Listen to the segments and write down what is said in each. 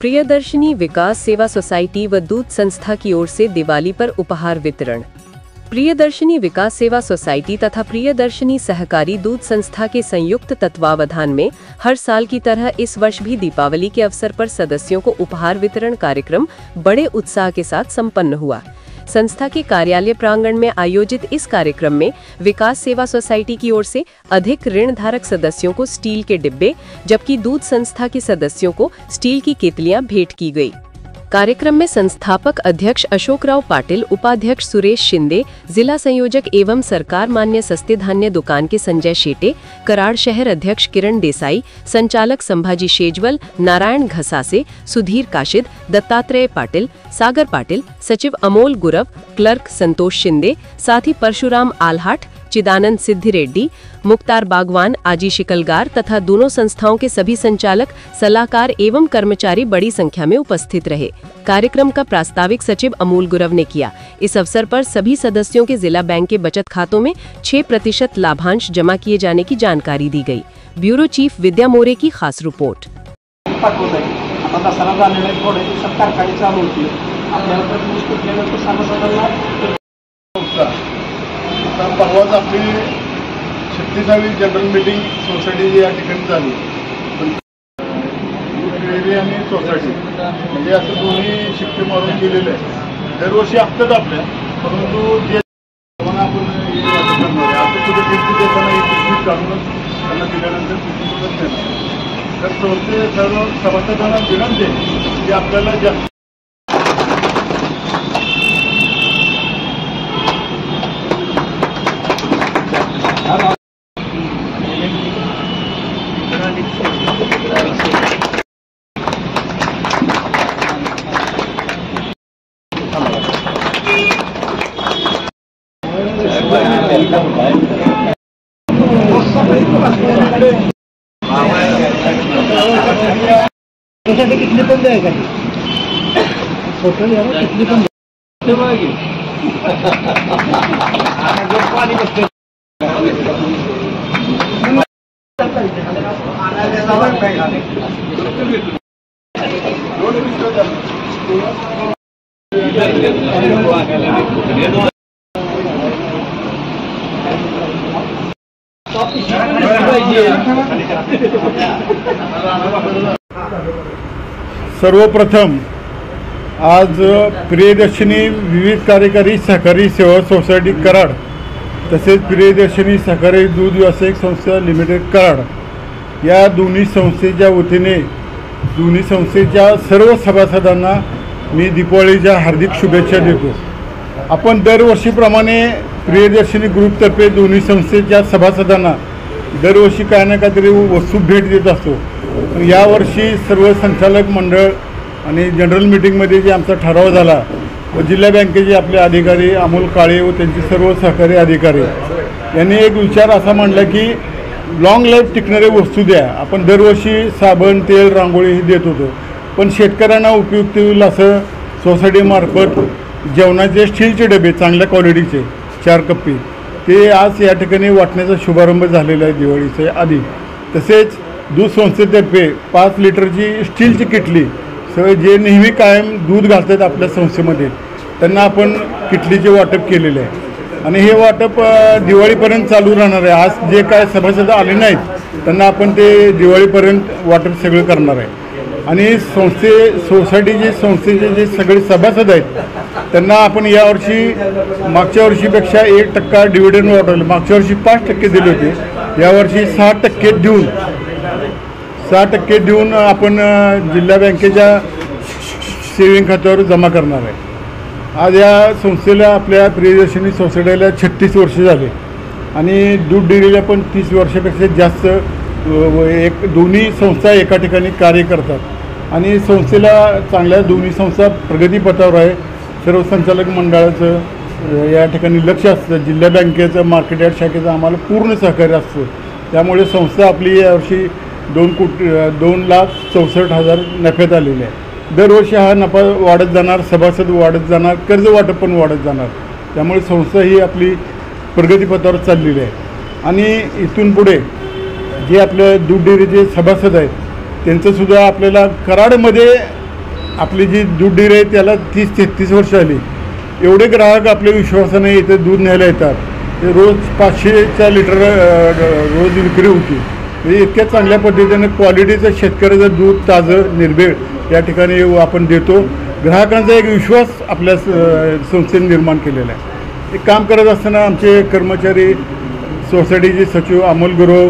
प्रियदर्शनी विकास सेवा सोसाइटी व दूध संस्था की ओर से दिवाली पर उपहार वितरण। प्रियदर्शनी विकास सेवा सोसाइटी तथा प्रियदर्शनी सहकारी दूध संस्था के संयुक्त तत्वावधान में हर साल की तरह इस वर्ष भी दीपावली के अवसर पर सदस्यों को उपहार वितरण कार्यक्रम बड़े उत्साह के साथ संपन्न हुआ। संस्था के कार्यालय प्रांगण में आयोजित इस कार्यक्रम में विकास सेवा सोसाइटी की ओर से अधिक ऋण धारक सदस्यों को स्टील के डिब्बे, जबकि दूध संस्था के सदस्यों को स्टील की केतलियां भेंट की गई। कार्यक्रम में संस्थापक अध्यक्ष अशोकराव पाटिल, उपाध्यक्ष सुरेश शिंदे, जिला संयोजक एवं सरकार मान्य सस्ते धान्य दुकान के संजय शेटे, कराड़ शहर अध्यक्ष किरण देसाई, संचालक संभाजी शेजवल, नारायण घसासे, सुधीर काशिद, दत्तात्रेय पाटिल, सागर पाटिल, सचिव अमोल गुरव, क्लर्क संतोष शिंदे, साथी परशुराम आल्हाट, चिदानंद सिद्धि रेड्डी, मुख्तार बागवान, आजी शिकलगार तथा दोनों संस्थाओं के सभी संचालक, सलाहकार एवं कर्मचारी बड़ी संख्या में उपस्थित रहे। कार्यक्रम का प्रास्ताविक सचिव अमोल गुरव ने किया। इस अवसर पर सभी सदस्यों के जिला बैंक के बचत खातों में 6% लाभांश जमा किए जाने की जानकारी दी गई। ब्यूरो चीफ विद्या मोरे की खास रिपोर्ट। परवाच आपली 36वी जनरल मीटिंग सोसायटी या ठिकाणी झाली। डेअरी आणि सोसायटी म्हणजे असं दोन्ही शिक्के मारून गेलेले आहे। दरवर्षी असतात आपल्या, परंतु जे आपण आता कुठे किती देताना एक पिशवी काढूनच त्यांना दिल्यानंतर पिशवीच देणार। तर सर्व सभासदांना विनंती आहे की आपल्याला जास्त कितने बंद है फोटो कितने बंद सर्वप्रथम आज प्रियदर्शनी विविध कार्यकारी सहकारी सेवा सोसायटी कराड तसेच प्रियदर्शनी सहकारी दूध व्यावसायिक संस्था लिमिटेड कराड या दोन्ही संस्थेच्या वतीने दोन्ही संस्थेच्या सर्व सभासदांना मी दीपावलीच्या हार्दिक शुभेच्छा देतो। आपण दरवर्षीप्रमाणे प्रियदर्शनी ग्रुपतर्फे दोन्ही संस्थेच्या सभासदांना दरवर्षी काही ना काहीतरी वस्तू भेट देत असतो। यावर्षी सर्व संचालक मंडळ आणि जनरल मीटिंगमध्ये जे आमचा ठराव झाला व जिल्हा बँकेचे आपले अधिकारी अमोल काळे व त्यांचे सर्व सहकारी अधिकारी यांनी एक विचार असा मांडला की लॉंग लाईफ टिकणारे वस्तू द्या। आपण दरवर्षी साबण, तेल, रांगोळी हे देत होतो, पण शेतकऱ्यांना उपयुक्त होईल असं सोसायटीमार्फत जेवणाचे स्टीलचे डबे चांगल्या क्वालिटीचे 4 कप्पी ते आज या ठिकाणी वाटण्याचा शुभारंभ झालेला आहे दिवाळीच्या आधी। तसेच दूध संस्थेतर्फे 5 लिटरची स्टीलची किटली सगळे जे नेहमी कायम दूध घालतात आपल्या संस्थेमध्ये त्यांना आपण किटलीचे वाटप केलेले आहे आणि हे वाटप दिवाळीपर्यंत चालू राहणार आहे। आज जे काय सभासद आले नाहीत त्यांना आपण ते दिवाळीपर्यंत वाटप सगळं करणार आहे आणि संस्थेचे जे सगळे सभासद आहेत त्यांना आपण यावर्षी मागच्या वर्षीपेक्षा 1% डिव्हिडंड वाढवलं। मागच्या वर्षी 5% दिले होते, यावर्षी 6% देऊन आपण जिल्हा बँकेच्या सेविंग खात्यावर जमा करणार आहे। आज या संस्थेला आपल्या प्रियदर्शनी सोसायटीला 36 वर्ष झाले आणि दूध डेअरीला पण 30 वर्षापेक्षा जास्त दोन्ही संस्था एका ठिकाणी कार्य करतात आणि संस्थेला चांगल्या दोन्ही संस्था प्रगतीपथावर आहे। सर्व संचालक मंडळाचं या ठिकाणी लक्ष असतं, जिल्हा बँकेचं मार्केट यार्ड शाखेचं आम्हाला पूर्ण सहकार्य असतं। त्यामुळे संस्था आपली यावर्षी 2,64,000 नफ्यात आलेली आहे। दरवर्षी हा नफा वाढत जाणार, सभासद वाढत जाणार, कर्ज वाटप पण वाढत जाणार। त्यामुळे संस्था ही आपली प्रगतीपथावर चाललेली आहे आणि इथून पुढे जे आपले दूध डेअरीचे सभासद आहेत त्यांचं सुद्धा आपल्याला कराडमध्ये आपली जी दूध डेअरी आहे त्याला 30-33 वर्ष आली. एवढे ग्राहक आपल्या विश्वासाने इथे दूध न्यायला येतात. ते रोज 500 लिटर रोज विक्री होती. म्हणजे इतक्या चांगल्या पद्धतीने क्वालिटीचं शेतकऱ्याचं दूध ताजं निर्भेळ या ठिकाणी आपण देतो. ग्राहकांचा एक विश्वास आपल्या संस्थेने निर्माण केलेला आहे. एक काम करत असताना आमचे कर्मचारी सोसायटीचे सचिव अमोल गुरव,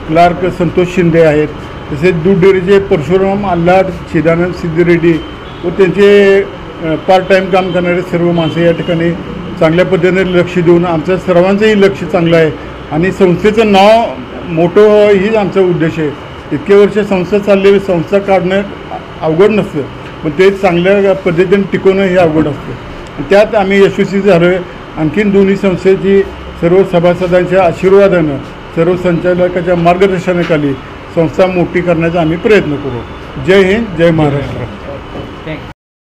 क्लार्क संतोष शिंदे आहेत. तसेच दूध डेअरीचे परशुराम आल्हाट, चिदानंद सिद्धिरेड्डी व त्यांचे पार्ट टाईम काम करणारे सर्व माणसं या ठिकाणी चांगल्या पद्धतीने लक्ष देऊन आमच्या सर्वांचंही लक्ष चांगलं आहे आणि संस्थेचं नाव मोठं हीच आमचा उद्देश आहे. इतके वर्ष संस्था चाललेली संस्था काढणं अवघड नसतं, पण ते चांगल्या पद्धतीने टिकवणं हे अवघड असतं. त्यात आम्ही यशस्वी झालो आहे. आणखीन दोन्ही संस्थेची सर्व सभासदांच्या आशीर्वादानं, सर्व संचालकाच्या मार्गदर्शनाखाली संस्था मोठी करण्याचा आम्ही प्रयत्न करू. जय हिंद, जय महाराष्ट्र.